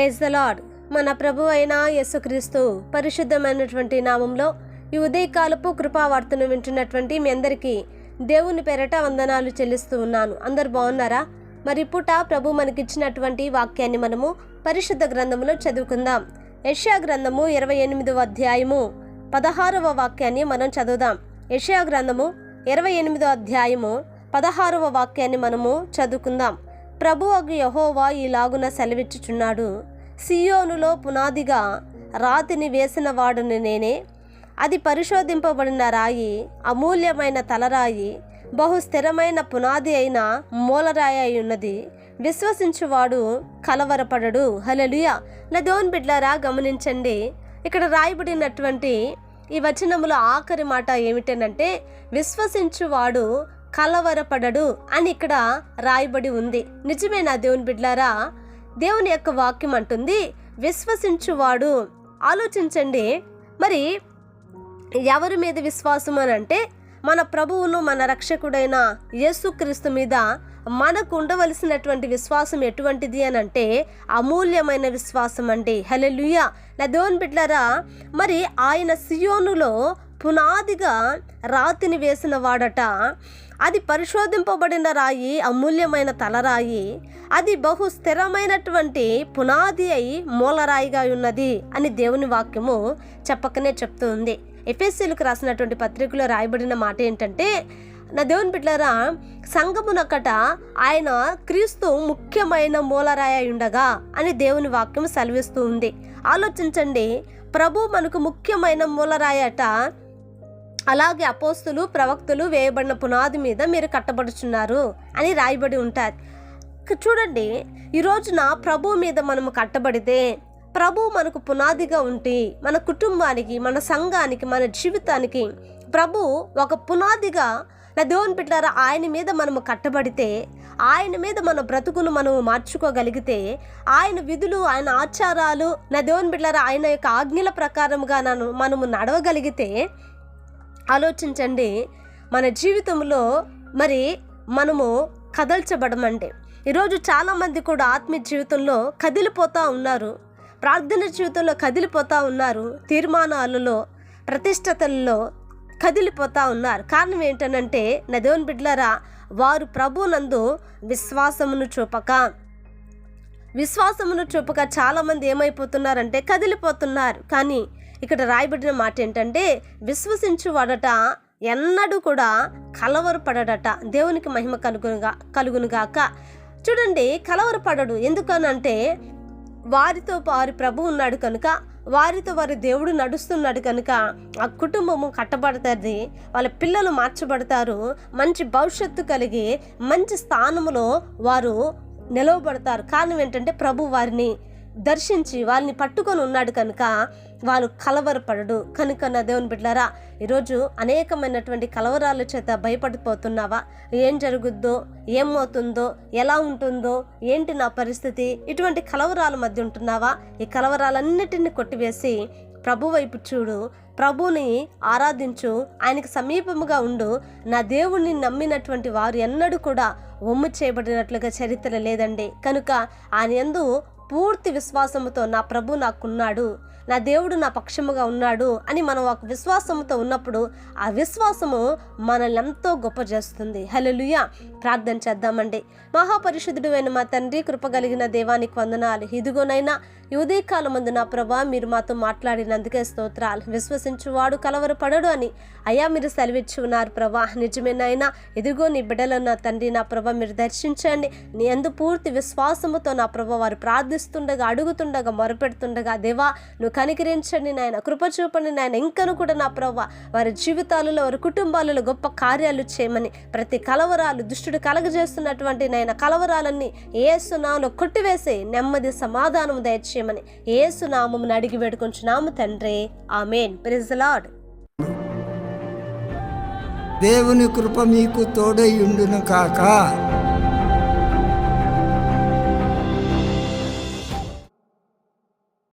Praise the lord. మన ప్రభు అయిన యేసుక్రీస్తు పరిశుద్ధమైనటువంటి నామంలో ఈ ఉదయకాలపు కృపావార్తను వింటున్నటువంటి మీ అందరికీ దేవుని పేరట వందనాలు చెల్లిస్తూ ఉన్నాను. అందరు బాగున్నారా? మరి పూట ప్రభు మనకిచ్చినటువంటి వాక్యాన్ని మనము పరిశుద్ధ గ్రంథంలో చదువుకుందాం. యెషయా గ్రంథము 28వ అధ్యాయము 16వ వాక్యాన్ని మనం చదువుదాం. యెషయా గ్రంథము 28వ అధ్యాయము 16వ వాక్యాన్ని మనము చదువుకుందాం. ప్రభువగు యెహోవా ఈలాగున సెలవిచ్చుచున్నాడు, సియోనులో పునాదిగా రాతిని వేసిన వాడుని నేనే, అది పరిశోధింపబడిన రాయి, అమూల్యమైన తలరాయి, బహు స్థిరమైన పునాది అయిన మూలరాయి అయి ఉన్నది. విశ్వసించువాడు కలవరపడడు. హల్లెలూయా. నా దేవుని బిడ్డలారా, గమనించండి, ఇక్కడ రాయబడినటువంటి ఈ వచనములో ఆఖరి మాట ఏమిటనంటే విశ్వసించువాడు కలవరపడడు అని ఇక్కడ రాయబడి ఉంది. నిజమేనా దేవుని బిడ్డలారా? దేవుని యొక్క వాక్యం అంటుంది విశ్వసించువాడు. ఆలోచించండి, మరి ఎవరి మీద విశ్వాసం అని అంటే మన ప్రభువును, మన రక్షకుడైన యేసుక్రీస్తు మీద మనకు ఉండవలసినటువంటి విశ్వాసం ఎటువంటిది అని అంటే అమూల్యమైన విశ్వాసం అండి. హల్లెలూయా. నా దేవుని బిడ్డలారా, మరి ఆయన సియోనులో పునాదిగా రాతిని వేసిన వాడట, అది పరిశోధింపబడిన రాయి, అమూల్యమైన తలరాయి, అది బహు స్థిరమైనటువంటి పునాది అయి మూలరాయిగా ఉన్నది అని దేవుని వాక్యము చెప్పకనే చెప్తూ ఉంది. ఎఫెసీయులకు రాసినటువంటి పత్రికలో రాయబడిన మాట ఏంటంటే, నా దేవుని బిడ్డలారా, సంఘమునకట ఆయన క్రీస్తు ముఖ్యమైన మూలరాయి అయి ఉండగా అని దేవుని వాక్యం సెలవిస్తూ ఉంది. ఆలోచించండి, ప్రభు మనకు ముఖ్యమైన మూలరాయి అట. అలాగే అపోస్తులు, ప్రవక్తలు వేయబడిన పునాది మీద మీరు కట్టబడుచున్నారు అని రాయబడి ఉంటారు. చూడండి, ఈ రోజున ప్రభు మీద మనము కట్టబడితే, ప్రభు మనకు పునాదిగా ఉంటే, మన కుటుంబానికి, మన సంఘానికి, మన జీవితానికి ప్రభు ఒక పునాదిగా, నా దేవుని బిడ్డలారా, ఆయన మీద మనము కట్టబడితే, ఆయన మీద మన బ్రతుకును మనము మార్చుకోగలిగితే, ఆయన విధులు, ఆయన ఆచారాలు, నా దేవుని బిడ్డలారా, ఆయన యొక్క ఆజ్ఞల ప్రకారముగా మనము నడవగలిగితే, ఆలోచించండి, మన జీవితంలో మరి మనము కదల్చబడమండి. ఈరోజు చాలామంది కూడా ఆత్మీయ జీవితంలో కదిలిపోతూ ఉన్నారు, ప్రార్థన జీవితంలో కదిలిపోతూ ఉన్నారు, తీర్మానాలలో, ప్రతిష్టతల్లో కదిలిపోతూ ఉన్నారు. కారణం ఏంటనంటే, నా దేవుని బిడ్డలారా, వారు ప్రభునందు విశ్వాసమును చూపక చాలామంది ఏమైపోతున్నారంటే కదిలిపోతున్నారు. కానీ ఇక్కడ రాయబడిన మాట ఏంటంటే విశ్వసించువాడట ఎన్నడూ కూడా కలవరపడడట. దేవునికి మహిమ కలుగునుగాక. చూడండి, కలవరపడడు. ఎందుకనంటే వారితో వారి ప్రభు ఉన్నాడు కనుక, వారితో వారి దేవుడు నడుస్తున్నాడు కనుక ఆ కుటుంబము కట్టబడుతుంది, వాళ్ళ పిల్లలు మార్చబడతారు, మంచి భవిష్యత్తు కలిగి మంచి స్థానములో వారు నిలవబడతారు. కారణం ఏంటంటే ప్రభు వారిని దర్శించి వాళ్ళని పట్టుకొని ఉన్నాడు కనుక వాళ్ళు కలవరపడడు. కనుక నా దేవుని బిడ్డలారా, ఈరోజు అనేకమైనటువంటి కలవరాల చేత భయపడిపోతున్నావా? ఏం జరుగుద్దో, ఏమవుతుందో, ఎలా ఉంటుందో, ఏంటి నా పరిస్థితి, ఇటువంటి కలవరాల మధ్య ఉంటున్నావా? ఈ కలవరాలన్నిటిని కొట్టివేసి ప్రభు వైపు చూడు, ప్రభుని ఆరాధించు, ఆయనకు సమీపముగా ఉండు. నా దేవుణ్ణి నమ్మినటువంటి వారు ఎన్నడూ కూడా ఒమ్ము చేయబడినట్లుగా చరిత్ర లేదండి. కనుక ఆయన యందు పూర్తి విశ్వాసముతో నా ప్రభు నాకున్నాడు, నా దేవుడు నా పక్షముగా ఉన్నాడు అని మనం ఒక విశ్వాసముతో ఉన్నప్పుడు ఆ విశ్వాసము మనల్ని ఎంతో గొప్ప చేస్తుంది. హల్లెలూయా. ప్రార్థన చేద్దామండి. మహాపరిశుద్ధుడు అయిన మా తండ్రి, కృపగలిగిన దేవానికి వందనాలు. ఇదిగోనైనా ఈ ఉదయకాలమందు నా ప్రభా మీరు మాతో మాట్లాడినందుకే స్తోత్రాలు. విశ్వసించువాడు కలవరపడడు అని అయ్యా మీరు సెలవిచ్చి ఉన్నారు ప్రభా. నిజమేనైనా ఇదిగో నీ బిడ్డలను నా తండ్రి, నా ప్రభా మీరు దర్శించండి. నీ యందు పూర్తి విశ్వాసముతో నా ప్రభా వారు ప్రార్థిస్తుండగా, అడుగుతుండగా, మొరపెడుతుండగా దేవా నువ్వు కనికరించండి నాయన, కృప చూపండి నాయన. ఇంకను కూడా నా ప్రభా వారి జీవితాలలో, వారి కుటుంబాలలో గొప్ప కార్యాలు చేయమని, ప్రతి కలవరాలు దుష్టుడు కలగజేస్తున్నటువంటి నాయన కలవరాలన్నీ యేసు నామములో కొట్టివేసి నెమ్మది సమాధానం దయచేయమని యేసు నామమున అడిగి వేడుకొంచున్నాము తండ్రి. ఆమేన్. Praise the Lord. దేవుని కృప మీకు తోడై ఉండును కాక.